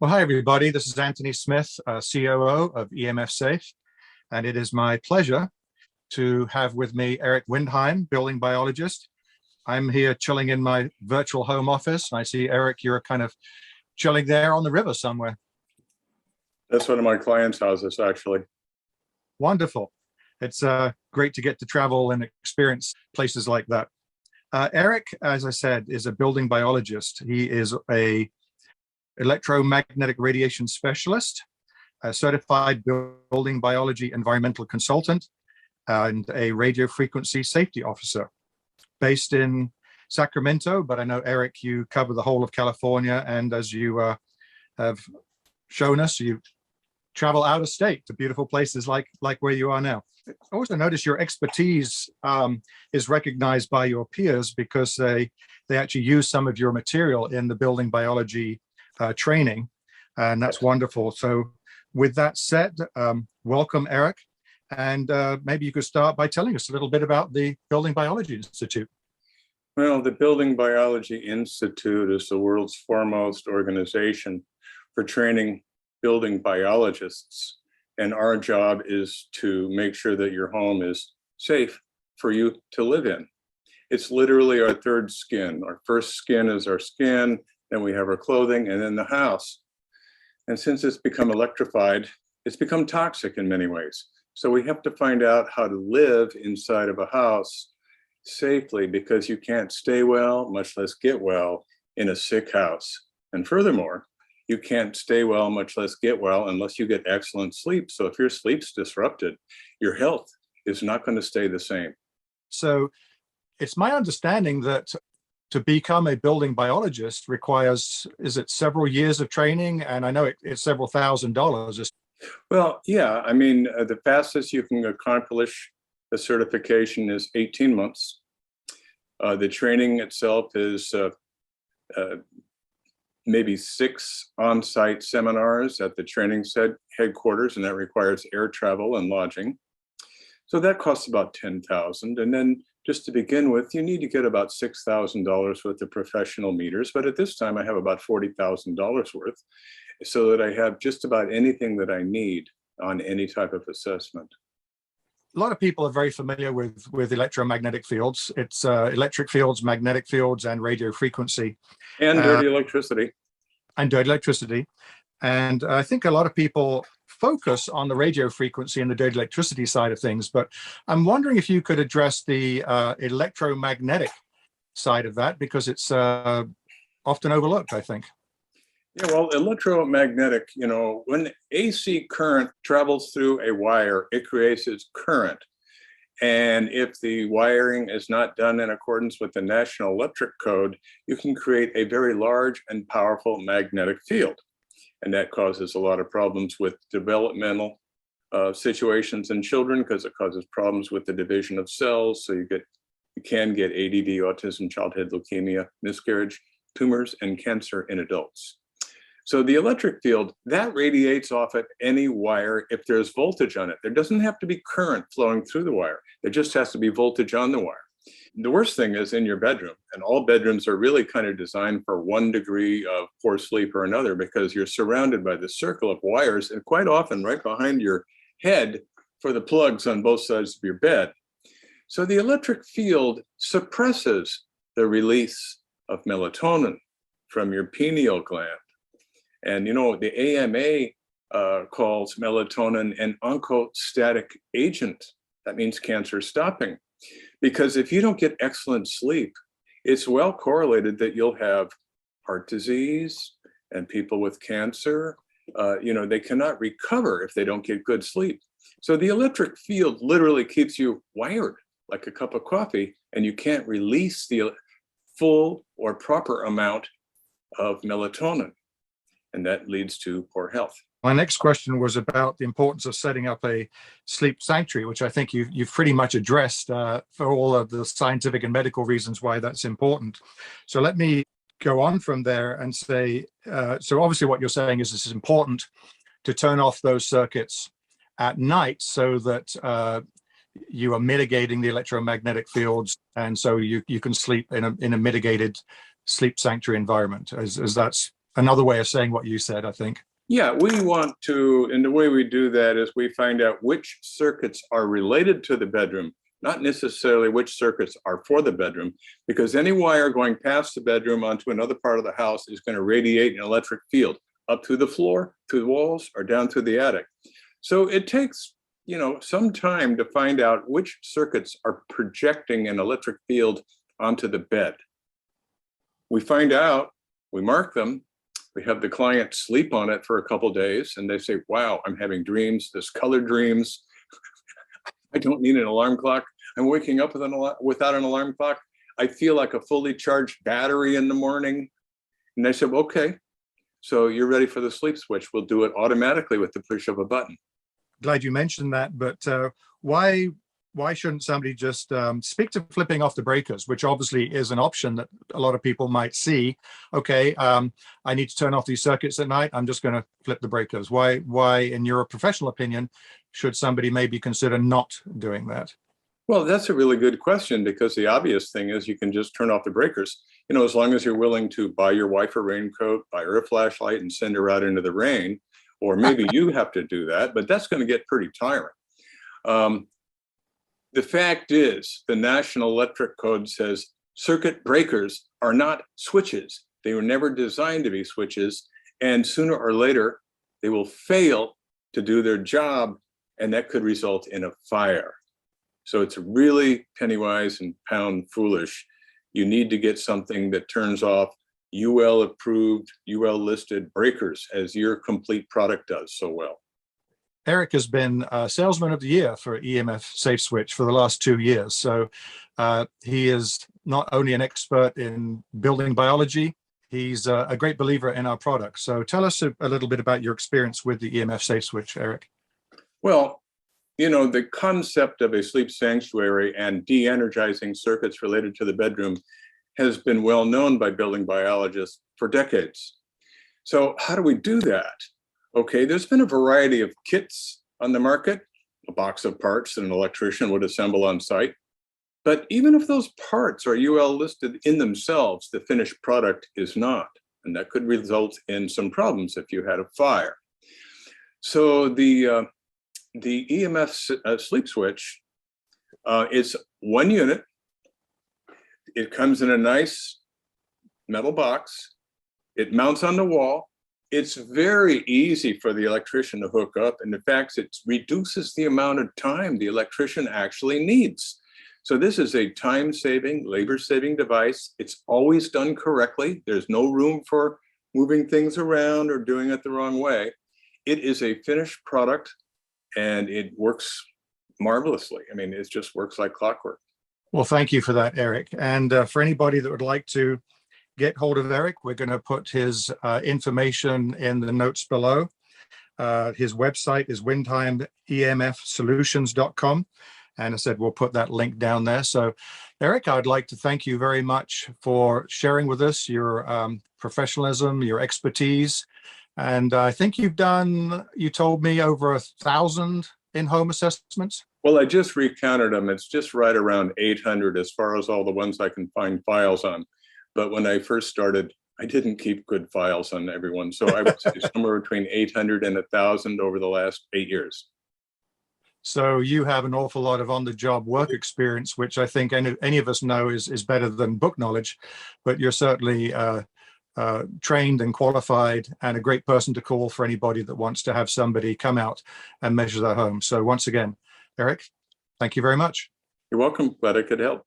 Well, hi, everybody. This is Anthony Smith, COO of EMF Safe, and it is my pleasure to have with me Eric Windheim, building biologist. I'm here chilling in my virtual home office. I see, Eric, you're kind of chilling there on the river somewhere. That's one of my clients' houses, actually. Wonderful. It's great to get to travel and experience places like that. Eric, as I said, is a building biologist. He is a electromagnetic radiation specialist, a certified building biology environmental consultant, and a radio frequency safety officer based in Sacramento. But I know, Eric, you cover the whole of California, and as you have shown us, you travel out of state to beautiful places like where you are now. I also notice your expertise is recognized by your peers because they actually use some of your material in the building biology training, and that's wonderful. So with that said, welcome, Eric, and maybe you could start by telling us a little bit about the Building Biology Institute. Well, the Building Biology Institute is the world's foremost organization for training building biologists, and our job is to make sure that your home is safe for you to live in. It's literally our third skin. Our first skin is our skin, then we have our clothing, and then the house. And since it's become electrified, it's become toxic in many ways. So we have to find out how to live inside of a house safely, because you can't stay well, much less get well, in a sick house. And furthermore, you can't stay well, much less get well, unless you get excellent sleep. So if your sleep's disrupted, your health is not going to stay the same. So it's my understanding that to become a building biologist requires, is it several years of training? And I know it's several $1,000s. Well, yeah, I mean, the fastest you can accomplish the certification is 18 months. The training itself is maybe 6 on-site seminars at the training headquarters, and that requires air travel and lodging. So that costs about $10,000. And then just to begin with, you need to get about $6,000 worth of professional meters. But at this time, I have about $40,000 worth, so that I have just about anything that I need on any type of assessment. A lot of people are very familiar with electromagnetic fields. It's electric fields, magnetic fields, and radio frequency. And dirty electricity. And dirty electricity. And I think a lot of people focus on the radio frequency and the dirty electricity side of things, but I'm wondering if you could address the electromagnetic side of that, because it's often overlooked, I think. Yeah, well, electromagnetic, when AC current travels through a wire, it creates its current. And if the wiring is not done in accordance with the National Electric Code, you can create a very large and powerful magnetic field. And that causes a lot of problems with developmental situations in children, because it causes problems with the division of cells. So you can get ADD, autism, childhood leukemia, miscarriage, tumors, and cancer in adults. So the electric field, that radiates off at any wire if there's voltage on it. There doesn't have to be current flowing through the wire. There just has to be voltage on the wire. The worst thing is in your bedroom, and all bedrooms are really kind of designed for one degree of poor sleep or another, because you're surrounded by this circle of wires, and quite often right behind your head for the plugs on both sides of your bed. So the electric field suppresses the release of melatonin from your pineal gland. And the AMA calls melatonin an Onco-Static Agent. That means cancer stopping. Because if you don't get excellent sleep, it's well correlated that you'll have heart disease, and people with cancer, they cannot recover if they don't get good sleep. So the electric field literally keeps you wired like a cup of coffee, and you can't release the full or proper amount of melatonin. And that leads to poor health. My next question was about the importance of setting up a sleep sanctuary, which I think you've pretty much addressed for all of the scientific and medical reasons why that's important. So let me go on from there and say, so obviously what you're saying is it's important to turn off those circuits at night so that you are mitigating the electromagnetic fields, and so you can sleep in a mitigated sleep sanctuary environment, as that's another way of saying what you said, I think. Yeah, we want to, and the way we do that is we find out which circuits are related to the bedroom, not necessarily which circuits are for the bedroom, because any wire going past the bedroom onto another part of the house is going to radiate an electric field up through the floor, through the walls, or down through the attic. So it takes, some time to find out which circuits are projecting an electric field onto the bed. We find out, we mark them, we have the client sleep on it for a couple of days, and they say, wow, I'm having dreams, this colored dreams. I don't need an alarm clock. I'm waking up without an alarm clock. I feel like a fully charged battery in the morning. And they said, okay, so you're ready for the sleep switch. We'll do it automatically with the push of a button. Glad you mentioned that, but why shouldn't somebody just speak to flipping off the breakers, which obviously is an option that a lot of people might see. Okay, I need to turn off these circuits at night. I'm just going to flip the breakers. Why, in your professional opinion, should somebody maybe consider not doing that? Well, that's a really good question, because the obvious thing is you can just turn off the breakers. As long as you're willing to buy your wife a raincoat, buy her a flashlight, and send her out into the rain, or maybe you have to do that, but that's going to get pretty tiring. The fact is, the National Electric Code says circuit breakers are not switches. They were never designed to be switches, and sooner or later, they will fail to do their job, and that could result in a fire. So it's really penny wise and pound foolish. You need to get something that turns off UL approved, UL listed breakers, as your complete product does so well. Eric has been Salesman of the Year for EMF Safe Switch for the last 2 years. So he is not only an expert in building biology, he's a great believer in our product. So tell us a little bit about your experience with the EMF Safe Switch, Eric. Well, the concept of a sleep sanctuary and de-energizing circuits related to the bedroom has been well known by building biologists for decades. So how do we do that? Okay, there's been a variety of kits on the market, a box of parts that an electrician would assemble on site. But even if those parts are UL listed in themselves, the finished product is not. And that could result in some problems if you had a fire. So the EMF Sleep Switch is one unit. It comes in a nice metal box. It mounts on the wall. It's very easy for the electrician to hook up. And in fact, it reduces the amount of time the electrician actually needs. So this is a time-saving, labor-saving device. It's always done correctly. There's no room for moving things around or doing it the wrong way. It is a finished product, and it works marvelously. I mean, it just works like clockwork. Well, thank you for that, Eric. And for anybody that would like to get hold of Eric, we're going to put his information in the notes below. His website is windheimemfsolutions.com. And I said, we'll put that link down there. So Eric, I'd like to thank you very much for sharing with us your professionalism, your expertise. And I think you've done, you told me, over 1,000 in-home assessments. Well, I just recounted them. It's just right around 800 as far as all the ones I can find files on. But when I first started, I didn't keep good files on everyone. So I would say somewhere between 800 and 1,000 over the last 8 years. So you have an awful lot of on-the-job work experience, which I think any of us know is better than book knowledge. But you're certainly trained and qualified, and a great person to call for anybody that wants to have somebody come out and measure their home. So once again, Eric, thank you very much. You're welcome. Glad I could help.